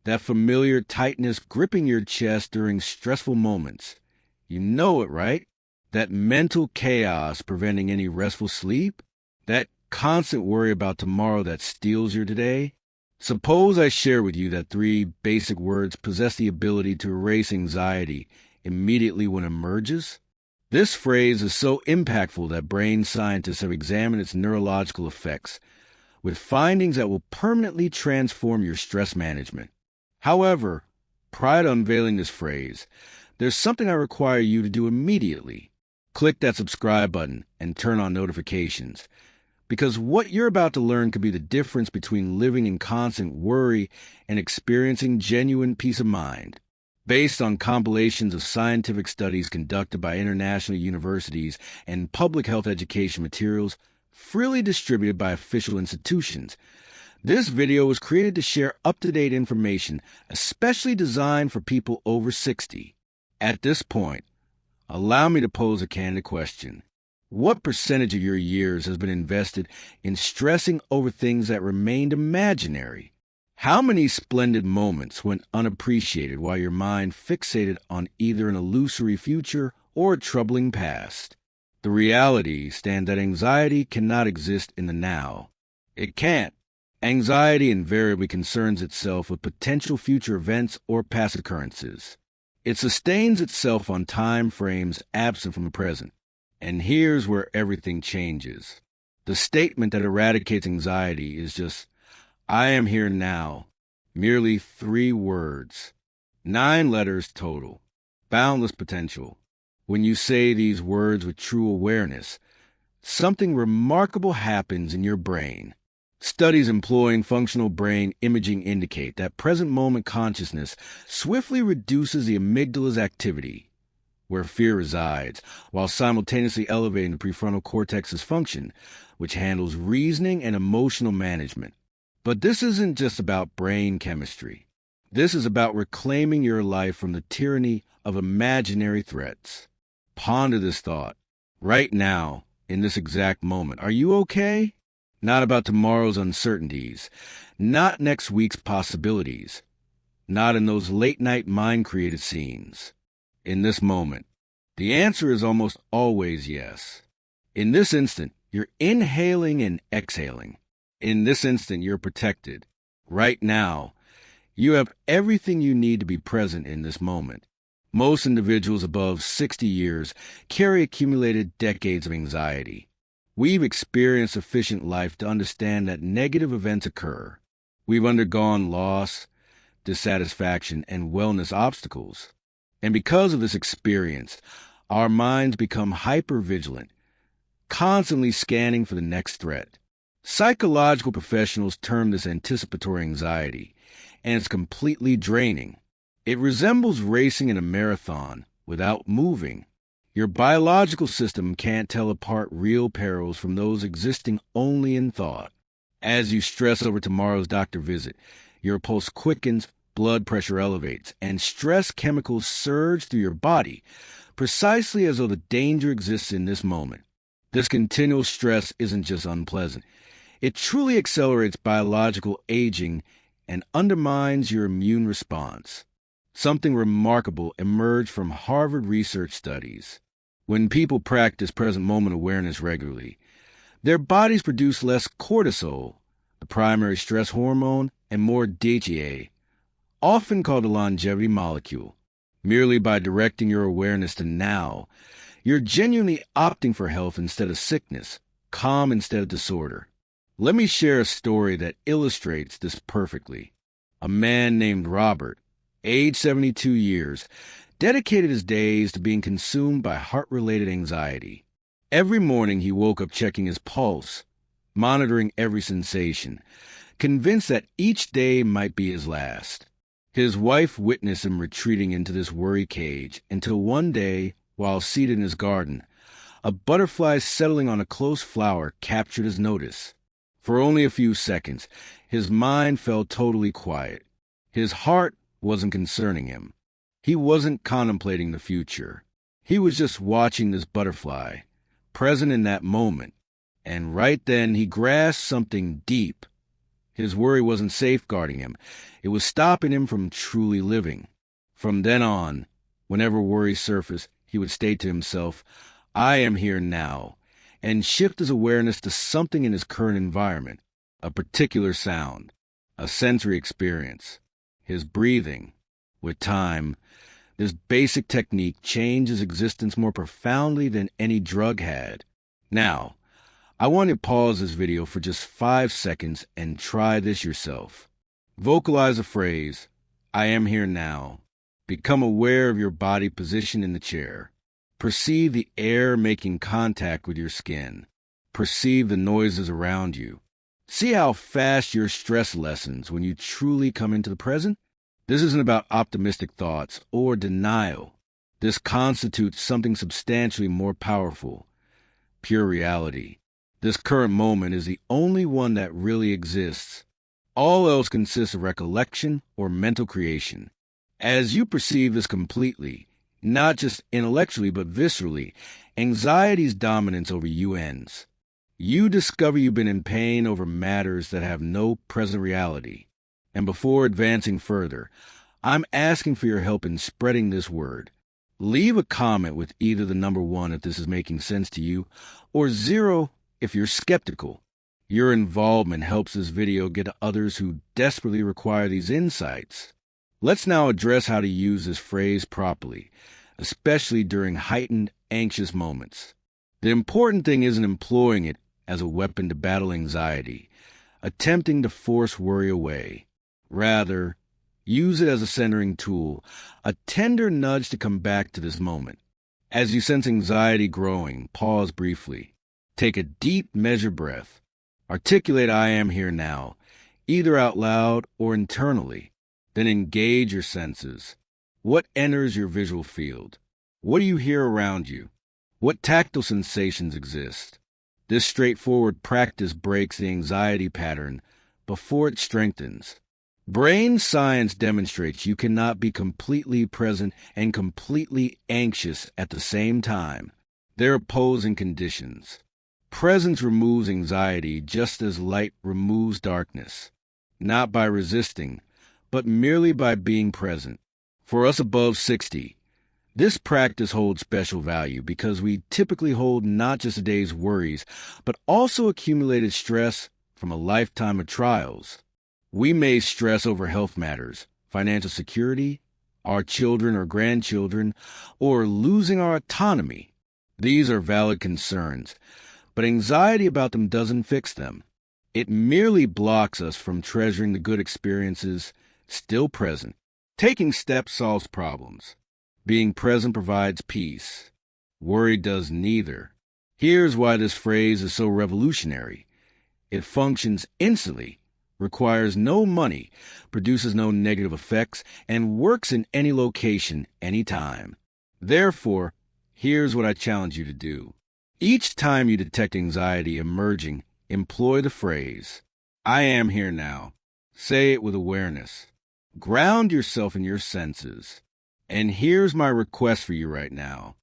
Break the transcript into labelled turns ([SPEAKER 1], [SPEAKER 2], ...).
[SPEAKER 1] That familiar tightness gripping your chest during stressful moments. You know it, right? That mental chaos preventing any restful sleep? That constant worry about tomorrow that steals your today? Suppose I share with you that 3 basic words possess the ability to erase anxiety immediately when it emerges? This phrase is so impactful that brain scientists have examined its neurological effects, with findings that will permanently transform your stress management. However, prior to unveiling this phrase, there's something I require you to do immediately. Click that subscribe button and turn on notifications, because what you're about to learn could be the difference between living in constant worry and experiencing genuine peace of mind. Based on compilations of scientific studies conducted by international universities and public health education materials freely distributed by official institutions, this video was created to share up-to-date information, especially designed for people over 60. At this point, allow me to pose a candid question. What percentage of your years has been invested in stressing over things that remained imaginary? How many splendid moments went unappreciated while your mind fixated on either an illusory future or a troubling past? The reality stands that anxiety cannot exist in the now. It can't. Anxiety invariably concerns itself with potential future events or past occurrences. It sustains itself on time frames absent from the present. And here's where everything changes. The statement that eradicates anxiety is just, I am here now. Merely 3 words. 9 letters total. Boundless potential. When you say these words with true awareness, something remarkable happens in your brain. Studies employing functional brain imaging indicate that present moment consciousness swiftly reduces the amygdala's activity, where fear resides, while simultaneously elevating the prefrontal cortex's function, which handles reasoning and emotional management. But this isn't just about brain chemistry. This is about reclaiming your life from the tyranny of imaginary threats. Ponder this thought. Right now, in this exact moment, are you okay? Not about tomorrow's uncertainties, not next week's possibilities, not in those late-night mind-created scenes. In this moment, the answer is almost always yes. In this instant, you're inhaling and exhaling. In this instant, you're protected. Right now, you have everything you need to be present in this moment. Most individuals above 60 years carry accumulated decades of anxiety. We've experienced sufficient life to understand that negative events occur. We've undergone loss, dissatisfaction, and wellness obstacles. And because of this experience, our minds become hyper-vigilant, constantly scanning for the next threat. Psychological professionals term this anticipatory anxiety, and it's completely draining. It resembles racing in a marathon without moving. Your biological system can't tell apart real perils from those existing only in thought. As you stress over tomorrow's doctor visit, your pulse quickens, blood pressure elevates, and stress chemicals surge through your body, precisely as though the danger exists in this moment. This continual stress isn't just unpleasant. It truly accelerates biological aging and undermines your immune response. Something remarkable emerged from Harvard research studies. When people practice present moment awareness regularly, their bodies produce less cortisol, the primary stress hormone, and more DHEA, often called the longevity molecule. Merely by directing your awareness to now, you're genuinely opting for health instead of sickness, calm instead of disorder. Let me share a story that illustrates this perfectly. A man named Robert, age 72 years, dedicated his days to being consumed by heart-related anxiety. Every morning he woke up checking his pulse, monitoring every sensation, convinced that each day might be his last. His wife witnessed him retreating into this worry cage until one day, while seated in his garden, a butterfly settling on a close flower captured his notice. For only a few seconds, his mind felt totally quiet. His heart wasn't concerning him. He wasn't contemplating the future. He was just watching this butterfly, present in that moment. And right then he grasped something deep. His worry wasn't safeguarding him. It was stopping him from truly living. From then on, whenever worries surfaced, he would state to himself, I am here now, and shift his awareness to something in his current environment, a particular sound, a sensory experience, his breathing. With time, this basic technique changed his existence more profoundly than any drug had. Now, I want you to pause this video for just 5 seconds and try this yourself. Vocalize the phrase, I am here now. Become aware of your body position in the chair. Perceive the air making contact with your skin. Perceive the noises around you. See how fast your stress lessens when you truly come into the present? This isn't about optimistic thoughts or denial. This constitutes something substantially more powerful, pure reality. This current moment is the only one that really exists. All else consists of recollection or mental creation. As you perceive this completely, not just intellectually but viscerally, anxiety's dominance over you ends. You discover you've been in pain over matters that have no present reality. And before advancing further, I'm asking for your help in spreading this word. Leave a comment with either the number 1 if this is making sense to you, or 0 if you're skeptical. Your involvement helps this video get to others who desperately require these insights. Let's now address how to use this phrase properly, especially during heightened, anxious moments. The important thing isn't employing it as a weapon to battle anxiety, attempting to force worry away. Rather, use it as a centering tool, a tender nudge to come back to this moment. As you sense anxiety growing, pause briefly. Take a deep, measured breath. Articulate I am here now, either out loud or internally. Then engage your senses. What enters your visual field? What do you hear around you? What tactile sensations exist? This straightforward practice breaks the anxiety pattern before it strengthens. Brain science demonstrates you cannot be completely present and completely anxious at the same time. They're opposing conditions. Presence removes anxiety just as light removes darkness, not by resisting, but merely by being present. For us above 60, this practice holds special value because we typically hold not just a day's worries, but also accumulated stress from a lifetime of trials. We may stress over health matters, financial security, our children or grandchildren, or losing our autonomy. These are valid concerns, but anxiety about them doesn't fix them. It merely blocks us from treasuring the good experiences still present. Taking steps solves problems. Being present provides peace. Worry does neither. Here's why this phrase is so revolutionary. It functions instantly, requires no money, produces no negative effects, and works in any location, anytime. Therefore, here's what I challenge you to do. Each time you detect anxiety emerging, employ the phrase, I am here now. Say it with awareness. Ground yourself in your senses. And here's my request for you right now.